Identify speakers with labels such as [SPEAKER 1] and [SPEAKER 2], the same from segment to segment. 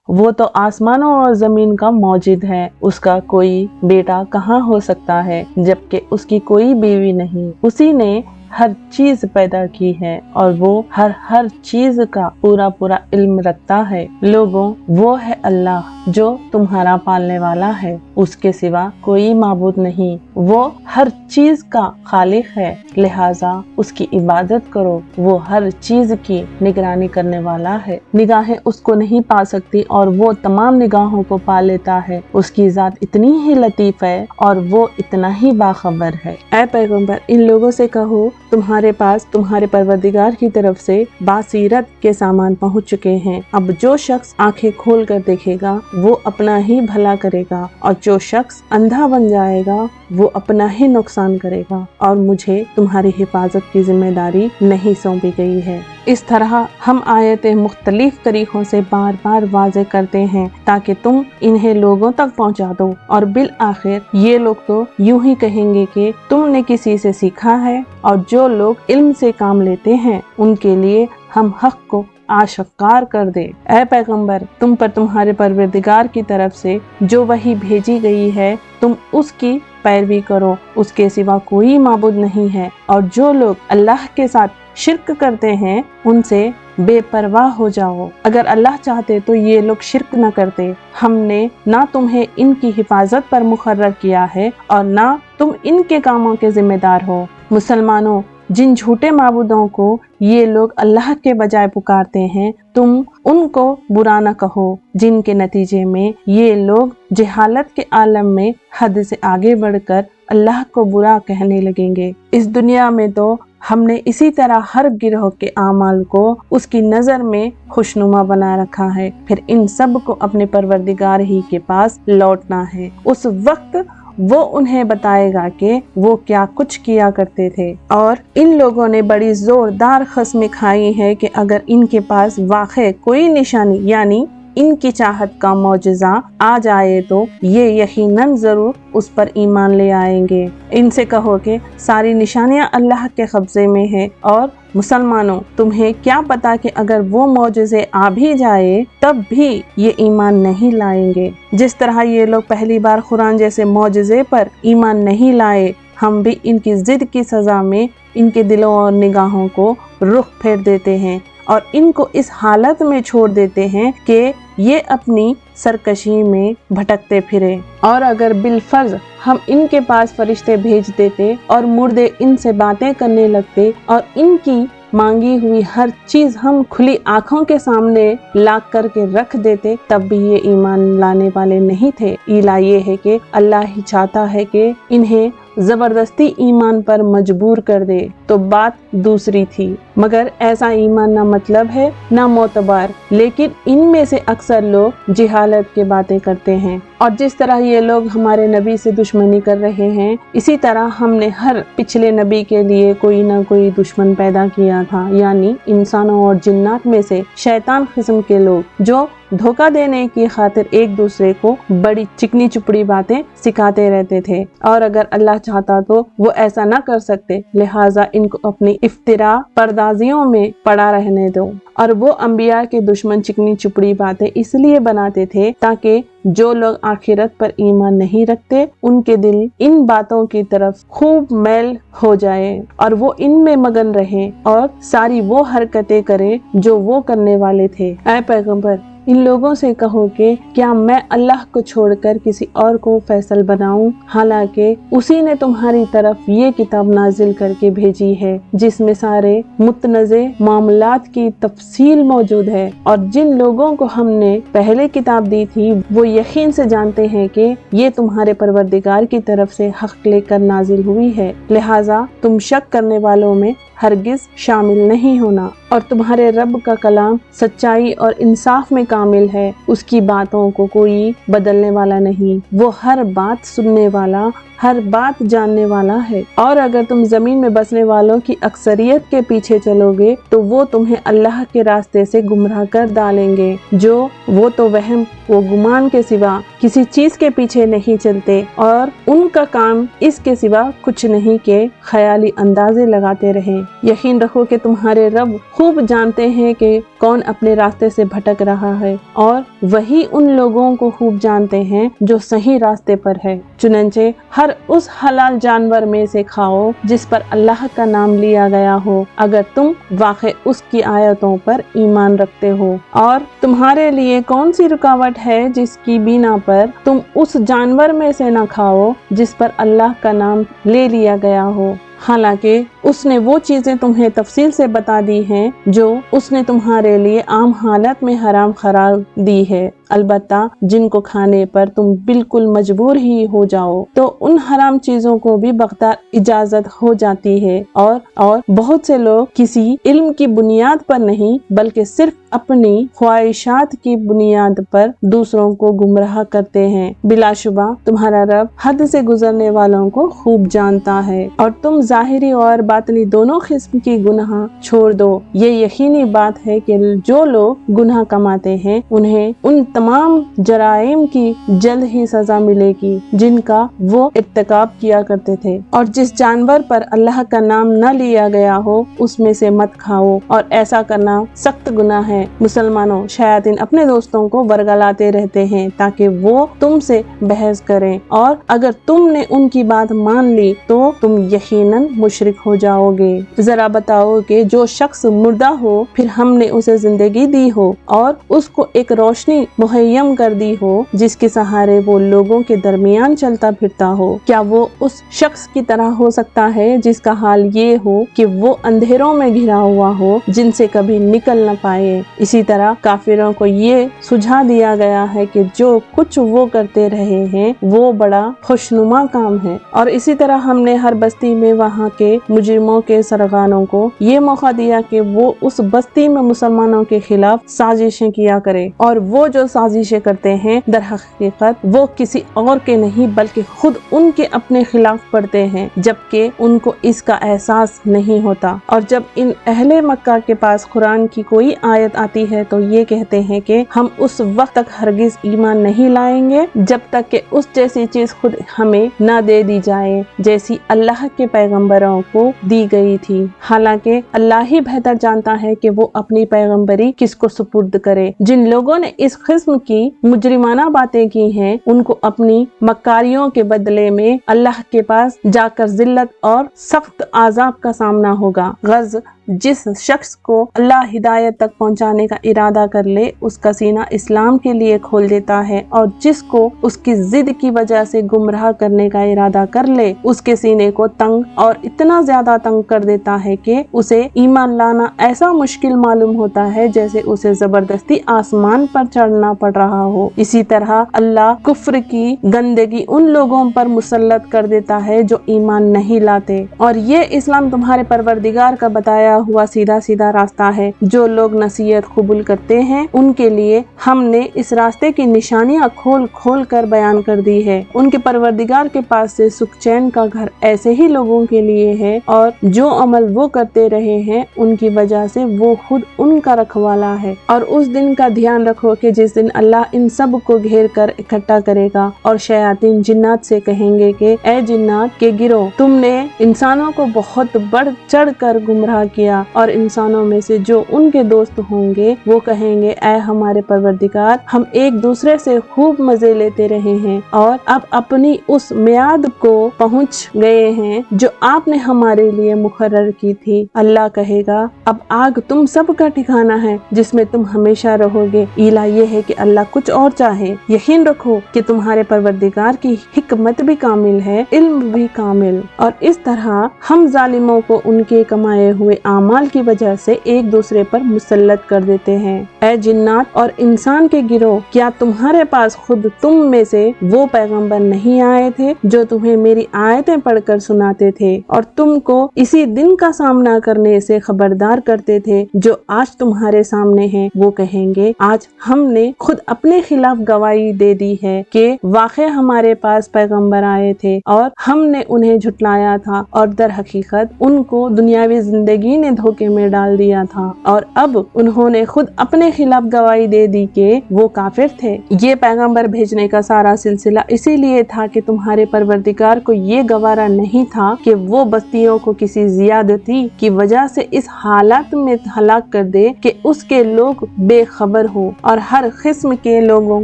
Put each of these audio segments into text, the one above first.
[SPEAKER 1] वो तो आसमानों और जमीन का मौजूद है, उसका कोई बेटा कहाँ हो सकता है, जबकि उसकी कोई बीवी नहीं। उसी ने हर चीज पैदा की है और वो हर चीज का पूरा इल्म रखता है। लोगों, वो है अल्लाह जो तुम्हारा पालने वाला है, उसके सिवा कोई माबूद नहीं। वो हर चीज का खालिक है, लिहाजा उसकी इबादत करो। वो हर चीज की निगरानी करने वाला है। निगाहें उसको नहीं पा सकती और वो तमाम निगाहों को पा लेता है। उसकी जात इतनी ही लतीफ है और वो इतना ही बाखबर है। ऐ पैगंबर, इन लोगों से कहो, तुम्हारे पास तुम्हारे परवरदिगार की तरफ से बासीरत के सामान पहुंच चुके हैं। अब जो शख्स आंखें खोल कर देखेगा वो अपना ही भला करेगा और जो शख्स अंधा बन जाएगा वो अपना ही नुकसान करेगा और मुझे तुम्हारी हिफाजत की जिम्मेदारी नहीं सौंपी गई है। इस तरह हम आयतें मुख्तलिफ तरीकों से बार बार वाज़े करते हैं ताकि तुम इन्हें लोगों तक पहुंचा दो और बिल आखिर ये लोग तो यूं ही कहेंगे कि तुमने किसी से सीखा है। और जो लोग इल्म से काम लेते हैं उनके लिए हम हक को आशकार कर दे। ऐ पैगंबर, तुम पर तुम्हारे परवरदिगार की तरफ से जो वही भेजी गई है तुम उसकी पैरवी करो, उसके सिवा कोई माबूद नहीं है। और जो लोग अल्लाह के साथ शिर्क करते हैं उनसे बेपरवाह हो जाओ। अगर अल्लाह चाहते तो ये लोग शिर्क न करते। हमने ना तुम्हें इनकी हिफाजत पर मुकर्रर किया है और ना तुम इनके कामों के जिम्मेदार हो। मुसलमानों, जिन झूठे माबूदों को ये लोग अल्लाह के बजाय पुकारते हैं तुम उनको बुरा न कहो, जिनके नतीजे में ये लोग जहालत के आलम में हद से आगे बढ़कर अल्लाह को बुरा कहने लगेंगे। इस दुनिया में तो हमने इसी तरह हर गिरोह के आमाल को उसकी नज़र में खुशनुमा बना रखा है। फिर इन सब को अपने परवरदिगार ही के पास लौटना है। उस वक्त वो उन्हें बताएगा कि वो क्या कुछ किया करते थे। और इन लोगों ने बड़ी जोरदार कसमें खाई है कि अगर इनके पास वाक़ई कोई निशानी यानी इनकी चाहत का मौजज़ा आ जाए तो ये यकीनन जरूर उस पर ईमान ले आएंगे। इनसे कहो कि सारी निशानियां अल्लाह के कब्जे में है और मुसलमानों, तुम्हें क्या पता कि अगर वो मौजज़े आ भी जाए तब भी ये ईमान नहीं लाएंगे। जिस तरह ये लोग पहली बार कुरान जैसे मौजज़े पर ईमान नहीं लाए, हम भी इनकी जिद की सजा में इनके दिलों और निगाहों को रुख फेर देते हैं और इनको इस हालत में छोड़ देते हैं कि ये अपनी सरकशी में भटकते फिरे। और अगर बिलफर्ज हम इनके पास फरिश्ते भेज देते और मुर्दे इनसे बातें करने लगते और इनकी मांगी हुई हर चीज हम खुली आंखों के सामने ला करके रख देते तब भी ये ईमान लाने वाले नहीं थे। इला ये है कि अल्लाह ही चाहता है कि इन्हें जबरदस्ती ईमान पर मजबूर कर दे तो बात दूसरी थी, मगर ऐसा ईमान ना मतलब है ना मोतबार। लेकिन इनमें से अक्सर लोग जिहालत की बातें करते हैं और जिस तरह ये लोग हमारे नबी से दुश्मनी कर रहे हैं इसी तरह हमने हर पिछले नबी के लिए कोई ना कोई दुश्मन पैदा किया था, यानी इंसानों और जिन्नात में से शैतान किस्म के लोग जो धोखा देने की खातिर एक दूसरे को बड़ी चिकनी चुपड़ी बातें सिखाते रहते थे। और अगर अल्लाह चाहता तो वो ऐसा ना कर सकते, लिहाजा इनको अपनी इफ्तिरा पर्दाजियों में पड़ा रहने दो। और वो अंबिया के दुश्मन चिकनी चुपड़ी बातें इसलिए बनाते थे ताकि जो लोग आखिरत पर ईमान नहीं रखते उनके दिल इन बातों की तरफ खूब मैल हो जाए और वो इनमें मगन रहे और सारी वो हरकतें करे जो वो करने वाले थे। ऐ पैगंबर, इन लोगों से कहो कि क्या मैं अल्लाह को छोड़कर किसी और को फैसल बनाऊं, हालांकि उसी ने तुम्हारी तरफ ये किताब नाजिल करके भेजी है जिसमें सारे मुतनज़े मामलात की तफसील मौजूद है। और जिन लोगों को हमने पहले किताब दी थी वो यकीन से जानते हैं कि ये तुम्हारे परवरदिगार की तरफ से हक लेकर नाजिल हुई है, लिहाजा तुम शक करने वालों में हरगिज शामिल नहीं होना। और तुम्हारे रब का कलाम सच्चाई और इंसाफ में कामिल है, उसकी बातों को कोई बदलने वाला नहीं, वो हर बात सुनने वाला हर बात जानने वाला है। और अगर तुम जमीन में बसने वालों की अक्सरियत के पीछे चलोगे तो वो तुम्हें अल्लाह के रास्ते से गुमराह कर डालेंगे, जो वो तो वहम वो गुमान के सिवा किसी चीज के पीछे नहीं चलते और उनका काम इसके सिवा कुछ नहीं के ख्याली अंदाजे लगाते रहें। यकीन रखो कि तुम्हारे रब खूब जानते हैं कि कौन अपने रास्ते से भटक रहा है और वही उन लोगों को खूब जानते हैं जो सही रास्ते पर है। चुनंचे हर उस हलाल जानवर में से खाओ जिस पर अल्लाह का नाम लिया गया हो, अगर तुम वाकई उसकी आयतों पर ईमान रखते हो। और तुम्हारे लिए कौन सी रुकावट है जिसकी बिना पर तुम उस जानवर में से न खाओ जिस पर अल्लाह का नाम ले लिया गया हो। हालांकि उसने वो चीजें तुम्हें तफसील से बता दी हैं जो उसने तुम्हारे लिए आम हालत में हराम करार दी है। अलबत्ता जिनको खाने पर तुम बिल्कुल मजबूर ही हो जाओ तो उन हराम चीजों को भी बख्तार इजाजत हो जाती है। और बहुत से लोग किसी इल्म की बुनियाद पर नहीं बल्कि सिर्फ अपनी ख्वाहिशात की बुनियाद पर दूसरों को गुमराह करते हैं। बिलाशुबा तुम्हारा रब हद से गुजरने वालों को खूब जानता है और तुम जाहिरी और बातनी दोनों किस्म की गुनाह छोड़ दो। ये यकीनी बात है कि जो लोग गुनाह कमाते हैं उन्हें उन तमाम जराइम की जल्द ही सजा मिलेगी जिनका वो इर्तिकाब किया करते थे। और जिस जानवर पर अल्लाह का नाम न लिया गया हो उसमें से मत खाओ और ऐसा करना सख्त गुनाह है। मुसलमानों, शयातीन अपने दोस्तों को वर्गलाते रहते हैं ताकि वो तुमसे बहस करें और अगर तुमने उनकी बात मान ली तो तुम यकीनन मुशरिक हो जाओगे। जरा बताओ कि जो शख्स मुर्दा हो फिर हमने उसे जिंदगी दी हो और उसको एक रोशनी मुहैयम कर दी हो जिसके सहारे वो लोगों के दरमियान चलता फिरता हो, क्या वो उस शख्स की तरह हो सकता है जिसका हाल ये हो कि वो अंधेरों में घिरा हुआ हो जिनसे कभी निकल न पाए। इसी तरह काफिरों को ये सुझा दिया गया है कि जो कुछ वो करते रहे हैं वो बड़ा खुशनुमा काम है। और इसी तरह हमने हर बस्ती में वहाँ के मुजरिमों के सरगनों को ये मौका दिया कि वो उस बस्ती में मुसलमानों के खिलाफ साजिशें किया करे और वो जो साजिशें करते हैं दर हकीकत वो किसी और के नहीं बल्कि खुद उनके अपने खिलाफ पड़ते हैं जबकि उनको इसका एहसास नहीं होता। और जब इन अहले मक्का के पास कुरान की कोई आयत आती है तो ये कहते हैं कि हम उस वक्त तक हरगिज ईमान नहीं लाएंगे जब तक कि उस जैसी चीज खुद हमें न दे दी जाए जैसी अल्लाह के पैगंबरों को दी गई थी। हालांकि अल्लाह ही बेहतर जानता है कि वो अपनी पैगंबरी किसको सुपुर्द करे। जिन लोगों ने इस किस्म की मुजरिमाना बातें की हैं उनको अपनी मक्कारियों के बदले में अल्लाह के पास जाकर जिल्लत और सख्त आजाब का सामना होगा। गर्ज जिस शख्स को अल्लाह हिदायत तक पहुंचाने का इरादा कर ले उसका सीना इस्लाम के लिए खोल देता है और जिसको उसकी जिद की वजह से गुमराह करने का इरादा कर ले उसके सीने को तंग और इतना ज्यादा तंग कर देता है कि उसे ईमान लाना ऐसा मुश्किल मालूम होता है जैसे उसे जबरदस्ती आसमान पर चढ़ना पड़ रहा हो। इसी तरह अल्लाह कुफ्र की गंदगी उन लोगों पर मुसल्लत कर देता है जो ईमान नहीं लाते। और ये इस्लाम तुम्हारे परवरदिगार का बताया हुआ सीधा सीधा रास्ता है। जो लोग नसीहत कबूल करते हैं उनके लिए हमने इस रास्ते की निशानियां खोल खोल कर बयान कर दी है। उनके परवरदिगार के पास से सुख चैन का घर ऐसे ही लोगों के लिए है और जो अमल वो करते रहे हैं उनकी वजह से वो खुद उनका रखवाला है। और उस दिन का ध्यान रखो कि जिस दिन अल्लाह इन सब को घेर कर इकट्ठा करेगा और शयातीन जिन्नात से कहेंगे कि ए जिन्नात के गिरोह, तुमने इंसानों को बहुत बढ़ चढ़ कर गुमराह किया और इंसानों में से जो उनके दोस्त होंगे वो कहेंगे ऐ हमारे परवरदिगार, हम एक दूसरे से खूब मजे लेते रहे हैं और अब अपनी उस मियाद को पहुंच गए हैं जो आपने हमारे लिए मुकर्रर की थी। अल्लाह कहेगा अब आग तुम सब का ठिकाना है जिसमें तुम हमेशा रहोगे। इला ये है कि अल्लाह कुछ और चाहे। यकीन रखो कि तुम्हारे परवरदिगार की हिकमत भी कामिल है, इल्म भी कामिल। और इस तरह हम जालिमों को उनके कमाए हुए आमाल की वजह से एक दूसरे पर मुसल्लत कर देते हैं। ऐ जिन्नात और इंसान के गिरोह, क्या तुम्हारे पास खुद तुम में से वो पैगंबर नहीं आए थे जो तुम्हें मेरी आयतें पढ़कर सुनाते थे और तुमको इसी दिन का सामना करने से खबरदार करते थे जो आज तुम्हारे सामने है। वो कहेंगे आज हमने खुद अपने खिलाफ गवाही दे दी है कि वाकई हमारे पास पैगंबर आए थे और हमने उन्हें झुटलाया था और दर हकीकत उनको दुनियावी जिंदगी ने धोखे में डाल दिया था और अब उन्होंने खुद अपने खिलाफ गवाही दे दी कि वो काफिर थे। ये पैगंबर भेजने का सारा सिलसिला इसीलिए था कि तुम्हारे परवरदिगार को ये गवारा नहीं था कि वो बस्तियों को किसी ज्यादती की वजह से इस हालात में हलाक कर दे कि उसके लोग बेखबर हो और हर किस्म के लोगों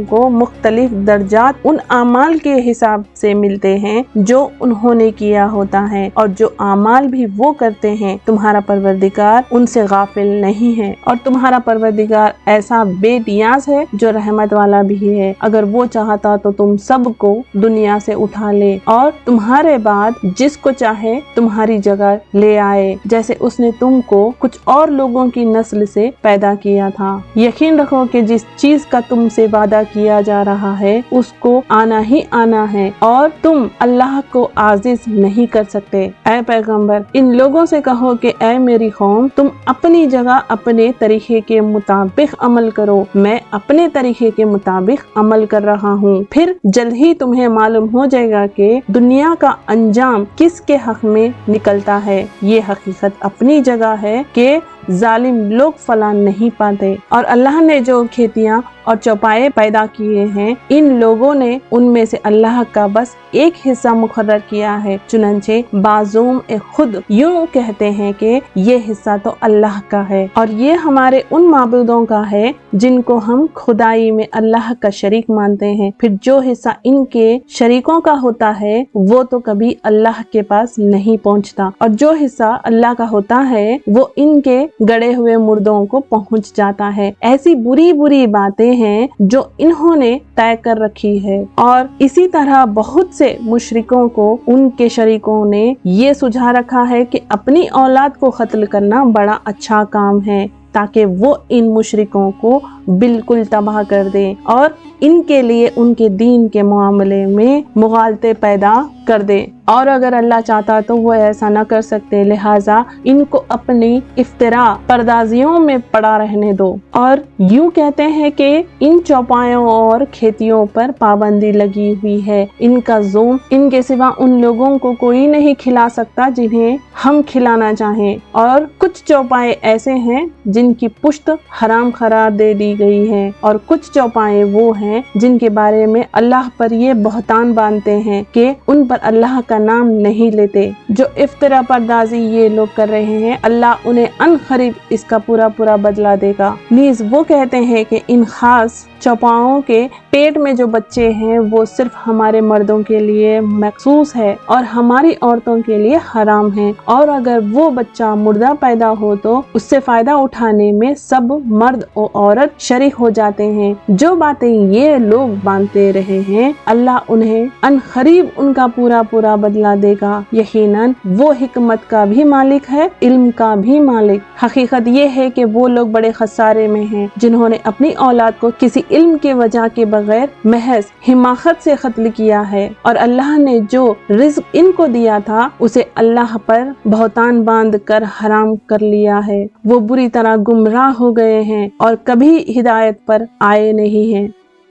[SPEAKER 1] को मुख्तलिफ दर्जात उन अमाल के हिसाब से मिलते हैं जो उन्होंने किया होता है, और जो अमाल भी वो करते हैं तुम्हारा परवरदिगार उनसे गाफिल नहीं है। और तुम्हारा परवरदिगार ऐसा बेनियाज है जो रहमत वाला भी है। अगर वो चाहता तो तुम सबको दुनिया से उठा ले और तुम्हारे बाद जिसको चाहे तुम्हारी जगह ले आए, जैसे उसने तुमको कुछ और लोगों की नस्ल से पैदा किया था। यकीन रखो कि जिस चीज का तुमसे वादा किया जा रहा है उसको आना ही आना है और तुम अल्लाह को आजिज नहीं कर सकते। ऐ पैगंबर, इन लोगों से कहो कि ऐ मेरी कौम, तुम अपनी जगह अपने तरीके के मुताबिक अमल करो, मैं अपने तरीके के मुताबिक अमल कर रहा हूँ। फिर जल्द ही तुम्हें मालूम हो जाएगा कि दुनिया का अंजाम किसके हक में निकलता है। ये हकीकत अपनी जगह है कि जालिम लोग फला नहीं पाते। और अल्लाह ने जो खेतियाँ और चौपाए पैदा किए हैं, इन लोगों ने उनमें से अल्लाह का बस एक हिस्सा मुकर्रर किया है। चुनंचे बाज़ूम खुद यूं कहते हैं कि ये हिस्सा तो अल्लाह का है और ये हमारे उन माबूदों का है जिनको हम खुदाई में अल्लाह का शरीक मानते हैं। फिर जो हिस्सा इनके शरीकों का होता है वो तो कभी अल्लाह के पास नहीं पहुंचता, और जो हिस्सा अल्लाह का होता है वो इनके गड़े हुए मुर्दों को पहुंच जाता है। ऐसी बुरी बुरी बातें हैं जो इन्होंने तय कर रखी है। और इसी तरह बहुत से मुशरिकों को उनके शरीकों ने ये सुझा रखा है कि अपनी औलाद को कत्ल करना बड़ा अच्छा काम है ताकि वो इन मुशरिकों को बिल्कुल तबाह कर दे और इनके लिए उनके दीन के मामले में मुगालते पैदा कर दे। और अगर अल्लाह चाहता तो वो ऐसा न कर सकते, लिहाजा इनको अपनी इफ्तिरा परदाजियों में पड़ा रहने दो। और यूं कहते हैं कि इन चौपायों और खेतियों पर पाबंदी लगी हुई है, इनका ज़ूम इनके सिवा उन लोगों को कोई नहीं खिला सकता जिन्हें हम खिलाना चाहें। और कुछ चौपाए ऐसे हैं जिनकी पुश्त हराम करार दे दी गई है, और कुछ चौपाए वो हैं जिनके बारे में अल्लाह पर ये बहतान बांधते हैं कि उन पर अल्लाह का नाम नहीं लेते। जो इफ्तिरा परदाजी ये लोग कर रहे हैं, अल्लाह उन्हें अनकरीब इसका पूरा पूरा बदला देगा। नीज वो कहते हैं कि इन खास चौपाओं के पेट में जो बच्चे हैं वो सिर्फ हमारे मर्दों के लिए मखसूस है और हमारी औरतों के लिए हराम है, और अगर वो बच्चा मुर्दा पैदा हो तो उससे फायदा उठाने में सब मर्द और औरत शरीक हो जाते हैं। जो बातें ये लोग बांधते रहे हैं, अल्लाह उन्हें अनकरीब उनका पूरा पूरा बदला देगा। यकीनन वो हिकमत का भी मालिक है, इल्म का भी मालिक। हकीकत ये है कि वो लोग बड़े खसारे में हैं जिन्होंने अपनी औलाद को किसी इल्म के वजह के बगैर महज हिमाकत से कत्ल किया है, और अल्लाह ने जो रिज़्क इनको दिया था उसे अल्लाह पर बहतान बांध कर हराम कर लिया है। वो बुरी तरह गुमराह हो गए हैं और कभी हिदायत पर आए नहीं हैं।